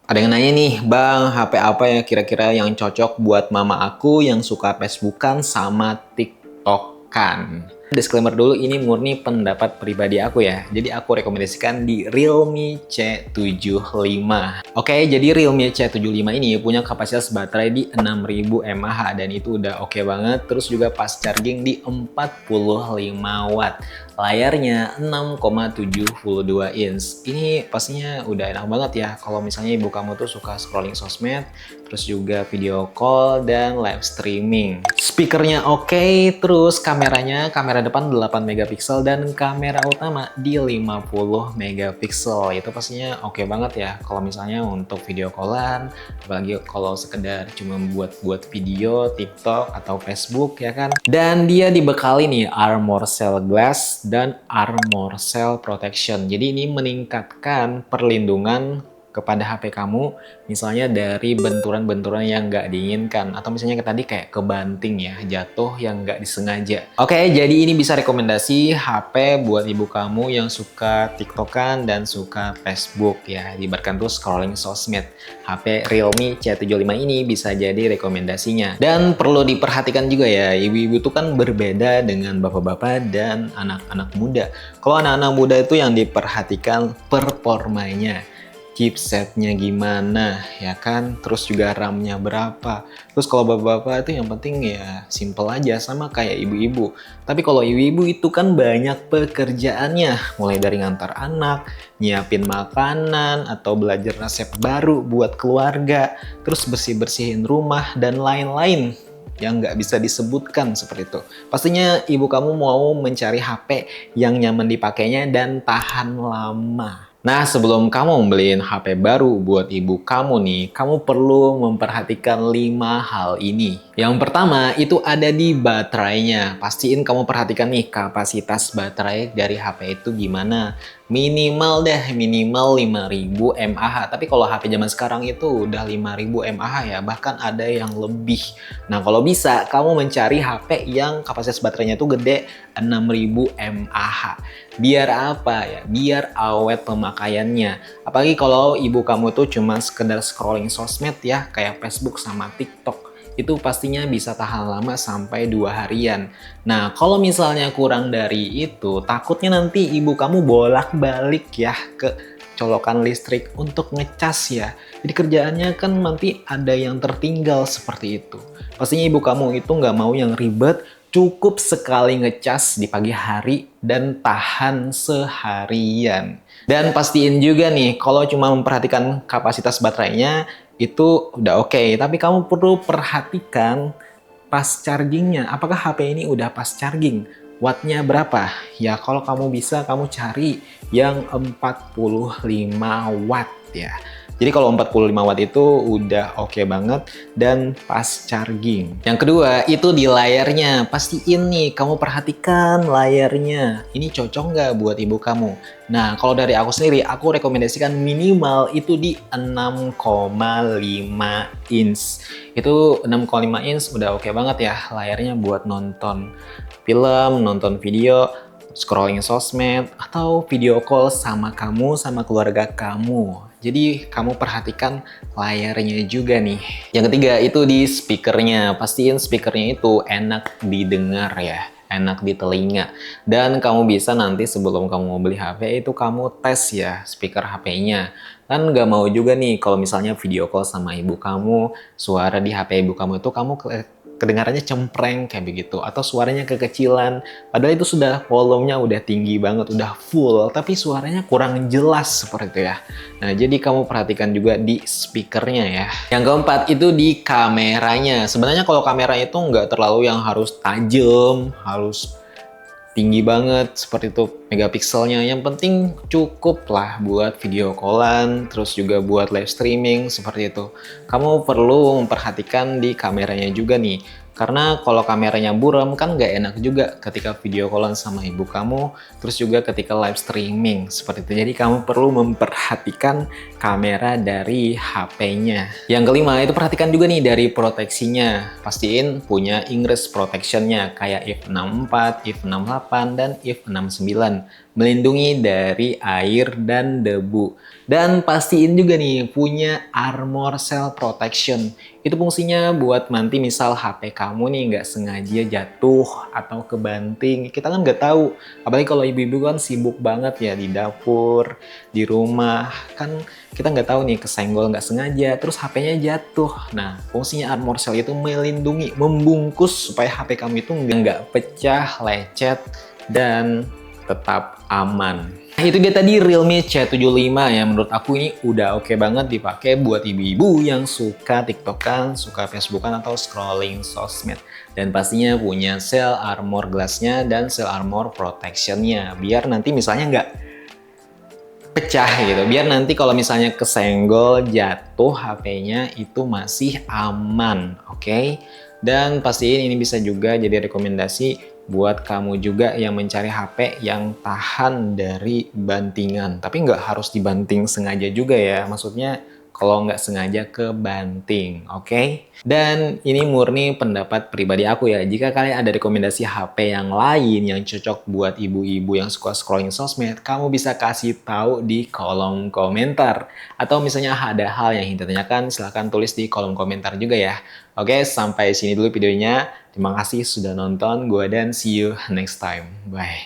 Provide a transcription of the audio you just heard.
Ada yang nanya nih, Bang, HP apa ya kira-kira yang cocok buat mama aku yang suka Facebookan sama TikTokan? Disclaimer dulu, ini murni pendapat pribadi aku ya. Jadi aku rekomendasikan di Realme C75. Oke, jadi Realme C75 ini punya kapasitas baterai di 6000 mAh dan itu udah oke banget. Terus juga fast charging di 45 watt. Layarnya 6,72 inch. Ini pastinya udah enak banget ya kalau misalnya ibu kamu tuh suka scrolling sosmed, terus juga video call dan live streaming. Speakernya oke, terus kamera depan 8 megapiksel dan kamera utama di 50 megapiksel. Itu pastinya oke banget ya kalau misalnya untuk video callan, apalagi kalau sekedar cuma buat video TikTok atau Facebook ya kan. Dan dia dibekali nih Armor Cell Glass dan Armor Cell Protection. Jadi ini meningkatkan perlindungan kepada HP kamu, misalnya dari benturan-benturan yang nggak diinginkan, atau misalnya tadi kayak kebanting ya, jatuh yang nggak disengaja. Oke, jadi ini bisa rekomendasi HP buat ibu kamu yang suka TikTokan dan suka Facebook ya, diibaratkan tuh scrolling sosmed. HP Realme C75 ini bisa jadi rekomendasinya. Dan perlu diperhatikan juga ya, ibu-ibu tuh kan berbeda dengan bapak-bapak dan anak-anak muda. Kalau anak-anak muda itu yang diperhatikan performanya, chipsetnya gimana ya kan, terus juga RAM-nya berapa. Terus kalau bapak-bapak itu yang penting ya simple aja, sama kayak ibu-ibu. Tapi kalau ibu-ibu itu kan banyak pekerjaannya, mulai dari ngantar anak, nyiapin makanan, atau belajar resep baru buat keluarga, terus bersih-bersihin rumah dan lain-lain yang nggak bisa disebutkan seperti itu. Pastinya ibu kamu mau mencari HP yang nyaman dipakainya dan tahan lama. Nah, sebelum kamu membeliin HP baru buat ibu kamu nih, kamu perlu memperhatikan 5 hal ini. Yang pertama, itu ada di baterainya. Pastiin kamu perhatikan nih kapasitas baterai dari HP itu gimana. Minimal 5000 mAh. Tapi kalau HP zaman sekarang itu udah 5000 mAh ya, bahkan ada yang lebih. Nah, kalau bisa kamu mencari HP yang kapasitas baterainya tuh gede, 6000 mAh. Biar apa ya? Biar awet pemakaiannya. Apalagi kalau ibu kamu tuh cuma sekedar scrolling sosmed ya, kayak Facebook sama TikTok. Itu pastinya bisa tahan lama sampai 2 harian. Nah, kalau misalnya kurang dari itu, takutnya nanti ibu kamu bolak-balik ya ke colokan listrik untuk ngecas ya. Jadi kerjaannya kan nanti ada yang tertinggal seperti itu. Pastinya ibu kamu itu nggak mau yang ribet, cukup sekali ngecas di pagi hari dan tahan seharian. Dan pastiin juga nih, kalau cuma memperhatikan kapasitas baterainya, itu udah oke. Tapi kamu perlu perhatikan fast chargingnya. Apakah HP ini udah fast charging? Wattnya berapa? Ya kalau kamu bisa, kamu cari yang 45 watt ya. Jadi kalau 45 watt itu udah oke banget dan fast charging. Yang kedua, itu di layarnya. Pastiin nih, kamu perhatikan layarnya. Ini cocok nggak buat ibu kamu? Nah, kalau dari aku sendiri, aku rekomendasikan minimal itu di 6,5 inch. Itu 6,5 inch udah oke banget ya layarnya buat nonton film, nonton video, scrolling sosmed, atau video call sama kamu, sama keluarga kamu. Jadi kamu perhatikan layarnya juga nih. Yang ketiga itu di speakernya. Pastiin speakernya itu enak didengar ya, enak di telinga. Dan kamu bisa nanti sebelum kamu mau beli HP itu kamu tes ya speaker HP-nya. Kan nggak mau juga nih kalau misalnya video call sama ibu kamu, suara di HP ibu kamu itu kamu kedengarannya cempreng kayak begitu, atau suaranya kekecilan, padahal itu sudah volumenya udah tinggi banget, udah full, tapi suaranya kurang jelas seperti itu ya. Nah, jadi kamu perhatikan juga di speakernya ya. Yang keempat itu di kameranya. Sebenarnya kalau kamera itu nggak terlalu yang harus tajam, harus tinggi banget seperti itu megapikselnya. Yang penting cukup lah buat video callan, terus juga buat live streaming seperti itu. Kamu perlu memperhatikan di kameranya juga nih. Karena kalau kameranya buram kan nggak enak juga ketika video callan sama ibu kamu, terus juga ketika live streaming seperti itu. Jadi kamu perlu memperhatikan kamera dari HP-nya. Yang kelima itu perhatikan juga nih dari proteksinya. Pastiin punya ingress protection-nya kayak if 64, if 68, dan if 69. melindungi dari air dan debu. Dan pastiin juga nih punya armor cell protection. Itu fungsinya buat nanti misal HP kamu nih nggak sengaja jatuh atau kebanting. Kita kan nggak tahu. Apalagi kalau ibu-ibu kan sibuk banget ya di dapur, di rumah. Kan kita nggak tahu nih kesenggol nggak sengaja, terus HP-nya jatuh. Nah, fungsinya armor cell itu melindungi, membungkus supaya HP kamu itu nggak pecah, lecet, dan tetap aman. Nah, itu dia tadi Realme C75 ya. Menurut aku ini udah oke banget dipakai buat ibu-ibu yang suka TikTokan, suka Facebookan atau scrolling sosmed. Dan pastinya punya cell armor glassnya dan cell armor protectionnya. Biar nanti misalnya nggak pecah gitu. Biar nanti kalau misalnya kesenggol, jatuh HP-nya itu masih aman, oke? Dan pastiin ini bisa juga jadi rekomendasi buat kamu juga yang mencari HP yang tahan dari bantingan. Tapi nggak harus dibanting sengaja juga ya. Maksudnya kalau nggak sengaja kebanting, oke? Dan ini murni pendapat pribadi aku ya. Jika kalian ada rekomendasi HP yang lain yang cocok buat ibu-ibu yang suka scrolling sosmed, kamu bisa kasih tahu di kolom komentar. Atau misalnya ada hal yang ingin ditanyakan, silahkan tulis di kolom komentar juga ya. Oke, sampai sini dulu videonya. Terima kasih sudah nonton. Gua dan see you next time. Bye.